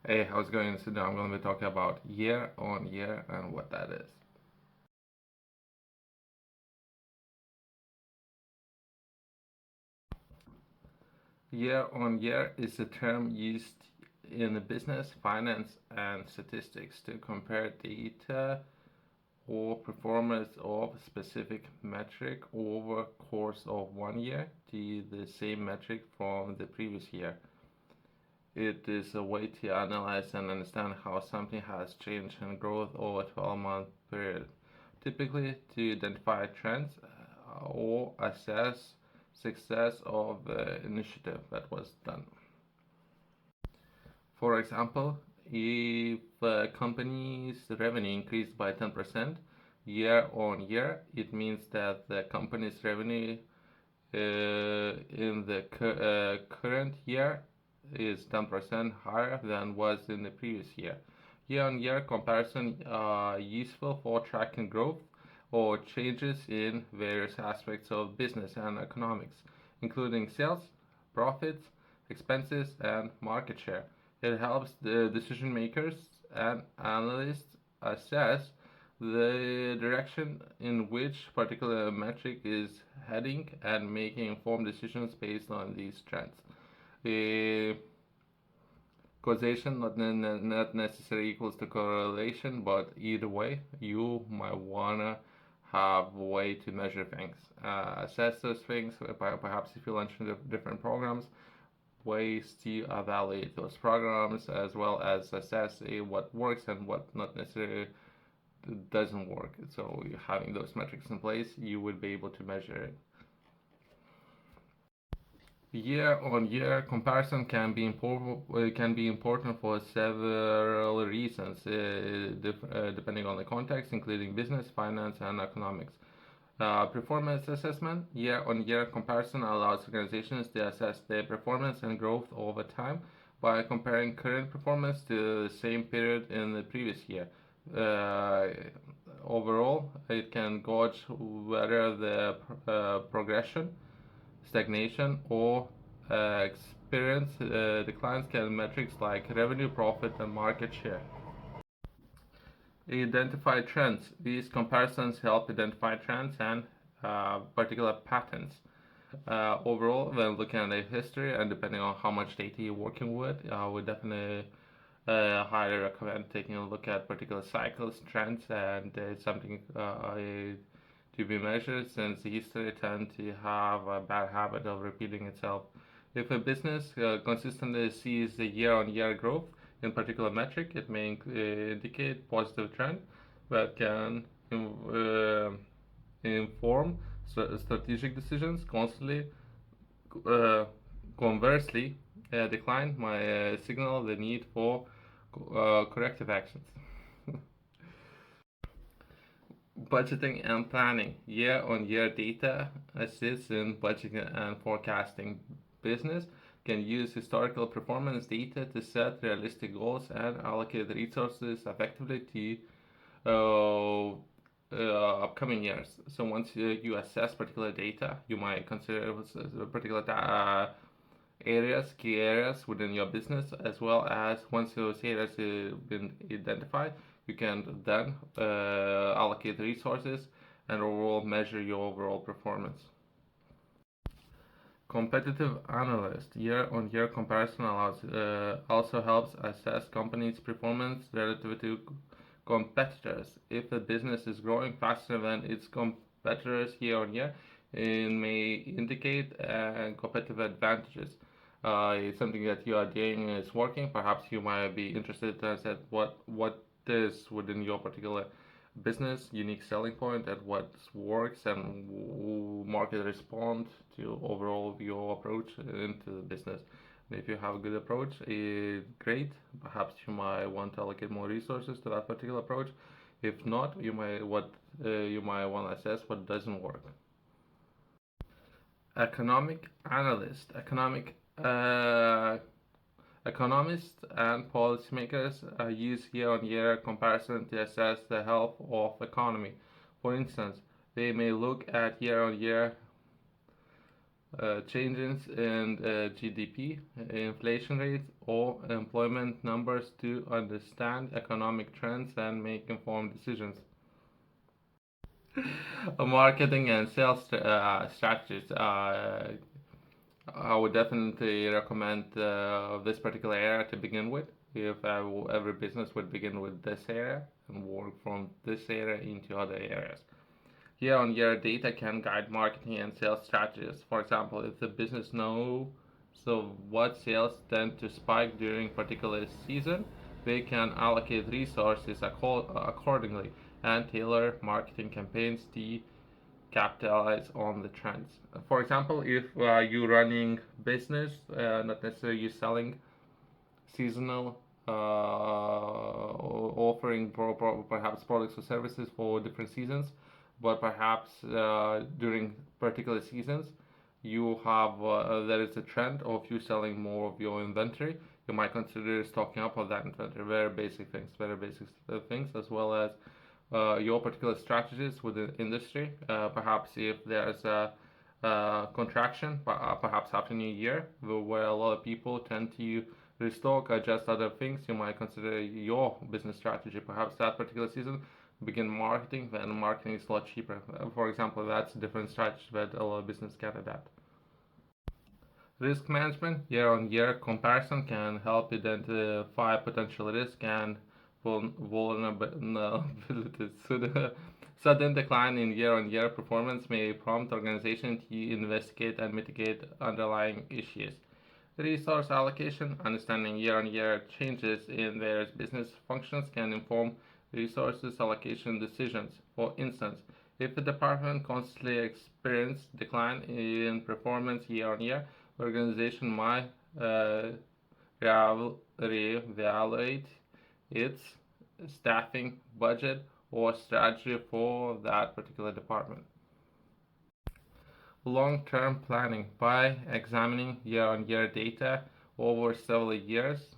Hey, how's it going? So now I'm going to be talking about year on year and what that is. Year on year is a term used in the business, finance, and statistics to compare data or performance of a specific metric over course of 1 year to the same metric from the previous year. It is a way to analyze and understand how something has changed and growth over a 12-month period, typically to identify trends or assess success of the initiative that was done. For example, if a company's revenue increased by 10% year on year, it means that the company's revenue in the current year is 10% higher than was in the previous year. Year-on-year comparison are useful for tracking growth or changes in various aspects of business and economics, including sales, profits, expenses, and market share. It helps the decision makers and analysts assess the direction in which particular metric is heading and making informed decisions based on these trends. Uh, Causation not necessarily equals to correlation, but either way, you might wanna have a way to measure things, assess those things. Perhaps if you launch different programs, ways to evaluate those programs as well as assess what works and what not necessarily doesn't work. So having those metrics in place, you would be able to measure it. Year-on-year comparison can be important for several reasons, depending on the context, including business, finance, and economics. Performance assessment. Year-on-year comparison allows organizations to assess their performance and growth over time by comparing current performance to the same period in the previous year. Uh, Overall, it can gauge whether the progression, stagnation, or experience declines can metrics like revenue, profit, and market share. Identify trends. These comparisons help identify trends and particular patterns. Overall, when looking at the history and depending on how much data you're working with, I would definitely highly recommend taking a look at particular cycles, trends, and it's something to be measured since history tends to have a bad habit of repeating itself. If a business consistently sees a year-on-year growth in particular metric, it may indicate positive trend that can uh, inform strategic decisions. Uh, Conversely, decline might signal the need for corrective actions. Budgeting and planning. Year on year data assists in budgeting and forecasting. Business can use historical performance data to set realistic goals and allocate resources effectively to upcoming years. So once you assess particular data, you might consider particular key areas within your business, as well as once those areas have been identified, you can then allocate resources and overall measure your overall performance. Competitive analyst. Year-on-year comparison also helps assess companies' performance relative to competitors. If a business is growing faster than its competitors year on year, it may indicate competitive advantages. It's something that you are doing is working. Perhaps you might be interested to understand what is within your particular business unique selling point and what works and market respond to overall your approach into the business. And if you have a good approach, great. Perhaps you might want to allocate more resources to that particular approach. If not, you might want to assess what doesn't work. Economic analyst. Economists and policymakers use year-on-year comparison to assess the health of economy. For instance, they may look at year-on-year changes in GDP, inflation rates, or employment numbers to understand economic trends and make informed decisions. Marketing and sales strategies. I would definitely recommend this particular area to begin with. If every business would begin with this area and work from this area into other areas. Year-on-year data can guide marketing and sales strategies. For example, if the business knows so what sales tend to spike during particular season, they can allocate resources accordingly and tailor marketing campaigns to capitalize on the trends. For example, if you're running business, not necessarily you selling seasonal offering perhaps products or services for different seasons, but perhaps during particular seasons you have there is a trend of you selling more of your inventory. You might consider stocking up on that inventory. Very basic things, as well as your particular strategies with the industry. Perhaps if there's a contraction, perhaps after New Year, where a lot of people tend to restock, adjust other things, you might consider your business strategy. Perhaps that particular season, begin marketing, then marketing is a lot cheaper. For example, that's a different strategy that a lot of business can adapt. Risk management, year-on-year comparison can help identify potential risk and vulnerabilities. So the sudden decline in year-on-year performance may prompt organizations to investigate and mitigate underlying issues. Resource allocation, understanding year-on-year changes in various business functions can inform resources allocation decisions. For instance, if a department constantly experiences decline in performance year-on-year, the organization might reevaluate its staffing, budget, or strategy for that particular department. Long-term planning. By examining year-on-year data over several years,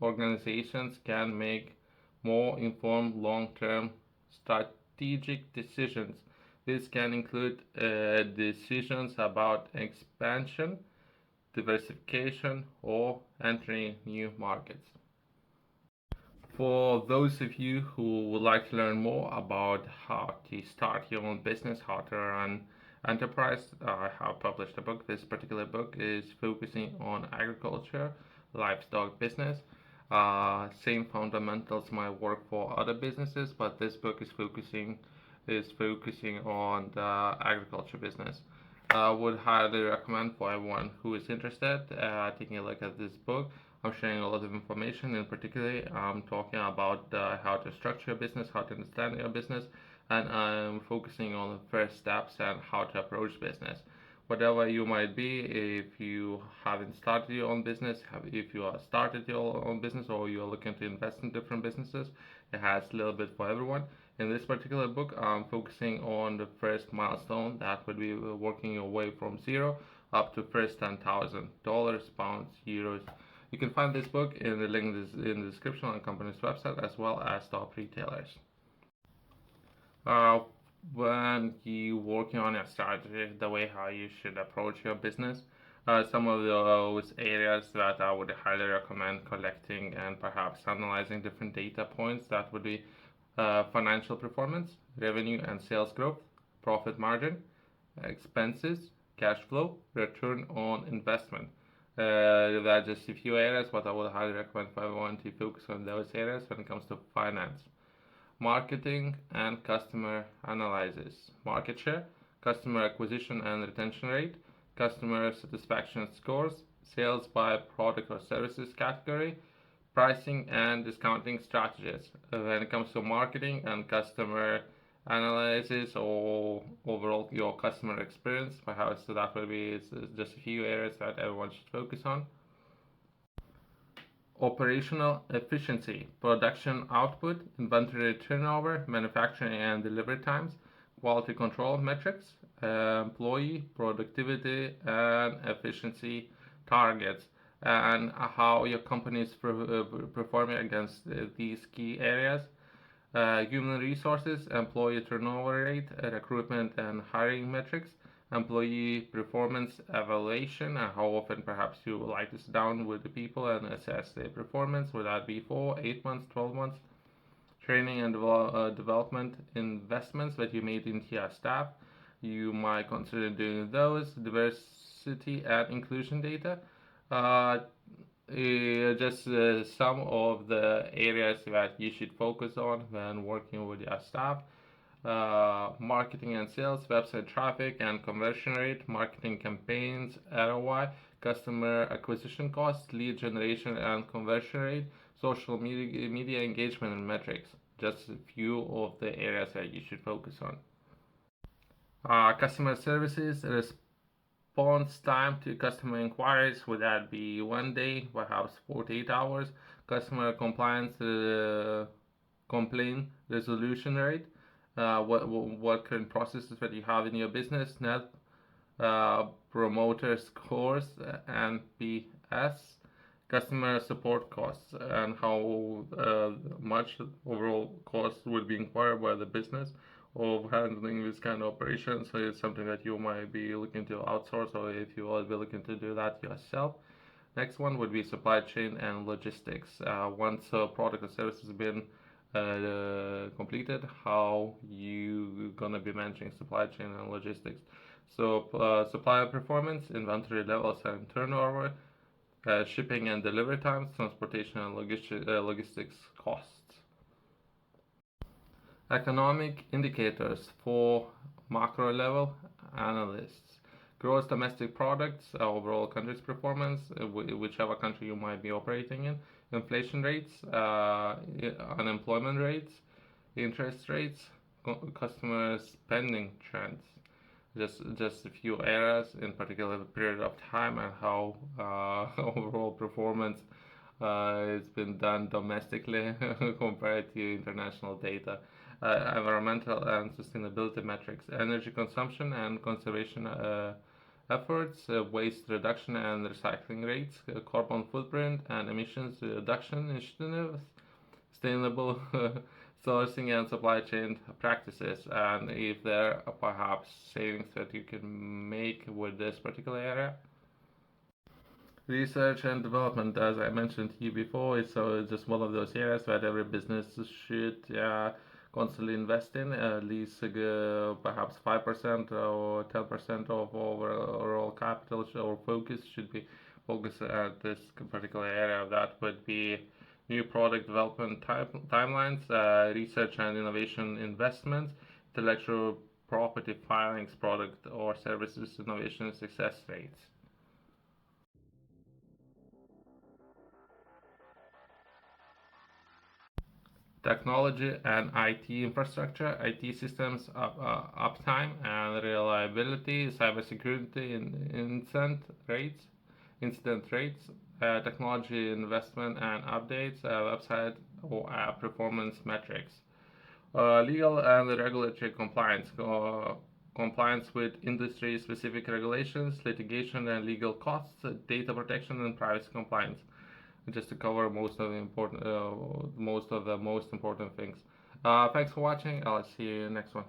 organizations can make more informed long-term strategic decisions. This can include decisions about expansion, diversification, or entering new markets. For those of you who would like to learn more about how to start your own business, how to run enterprise, I have published a book. This particular book is focusing on agriculture, livestock business. Same fundamentals might work for other businesses, but this book is focusing on the agriculture business. I would highly recommend for everyone who is interested taking a look at this book. I'm sharing a lot of information. In particular, I'm talking about how to structure your business, how to understand your business, and I'm focusing on the first steps and how to approach business. Whatever you might be, if you haven't started your own business, if you have started your own business, or you're looking to invest in different businesses, it has a little bit for everyone. In this particular book, I'm focusing on the first milestone, that would be working your way from zero up to first $10,000, pounds, euros. You can find this book in the link in the description on the company's website, as well as top retailers. When you working on your strategy, the way how you should approach your business, some of those areas that I would highly recommend collecting and perhaps analyzing different data points, that would be financial performance, revenue and sales growth, profit margin, expenses, cash flow, return on investment. There are just a few areas, but I would highly recommend for everyone to focus on those areas when it comes to finance. Marketing and customer analysis. Market share, customer acquisition and retention rate, customer satisfaction scores, sales by product or services category, pricing and discounting strategies. When it comes to marketing and customer analysis, or overall your customer experience, perhaps that will be just a few areas that everyone should focus on. Operational efficiency, production output, inventory turnover, manufacturing and delivery times, quality control metrics, employee productivity and efficiency targets, and how your company is performing against these key areas. Human resources, employee turnover rate, recruitment and hiring metrics, employee performance evaluation, and how often perhaps you would like to sit down with the people and assess their performance. Would that be 4, 8 months, 12 months? Training and development investments that you made into your staff. You might consider doing those. Diversity and inclusion data. Uh, just some of the areas that you should focus on when working with your staff. Marketing and sales, website traffic and conversion rate, marketing campaigns, ROI, customer acquisition costs, lead generation and conversion rate, social media engagement and metrics. Just a few of the areas that you should focus on. Customer services, response time to customer inquiries, would that be 1 day, perhaps 48 hours? Customer compliance, complaint resolution rate, what current processes that you have in your business, net promoter scores, NPS, customer support costs, and how much overall cost would be inquired by the business of handling this kind of operation. So it's something that you might be looking to outsource, or if you will be looking to do that yourself. Next one would be supply chain and logistics. Once a product or service has been completed, how you gonna be managing supply chain and logistics. So supplier performance, inventory levels and turnover, shipping and delivery times, transportation and logistics costs. Economic indicators for macro level analysts. Gross domestic products, overall country's performance, whichever country you might be operating in. Inflation rates, unemployment rates, interest rates, customer spending trends. Just a few areas in particular period of time, and how overall performance has been done domestically compared to international data. Environmental and sustainability metrics, energy consumption and conservation efforts, waste reduction and recycling rates, carbon footprint and emissions reduction initiatives, sustainable sourcing and supply chain practices, and if there are perhaps savings that you can make with this particular area. Research and development, as I mentioned to you before, is just one of those areas that every business should constantly invest in. At least perhaps 5% or 10% of overall capital or focus should be focused at this particular area. That would be new product development timelines, research and innovation investments, intellectual property filings, product or services innovation success rates. Technology and IT infrastructure, IT systems uptime and reliability, cybersecurity incident rates, technology investment and updates, website or app performance metrics, legal and regulatory compliance, compliance with industry-specific regulations, litigation and legal costs, data protection and privacy compliance, just to cover most of the most important things. Thanks for watching. I'll see you next one.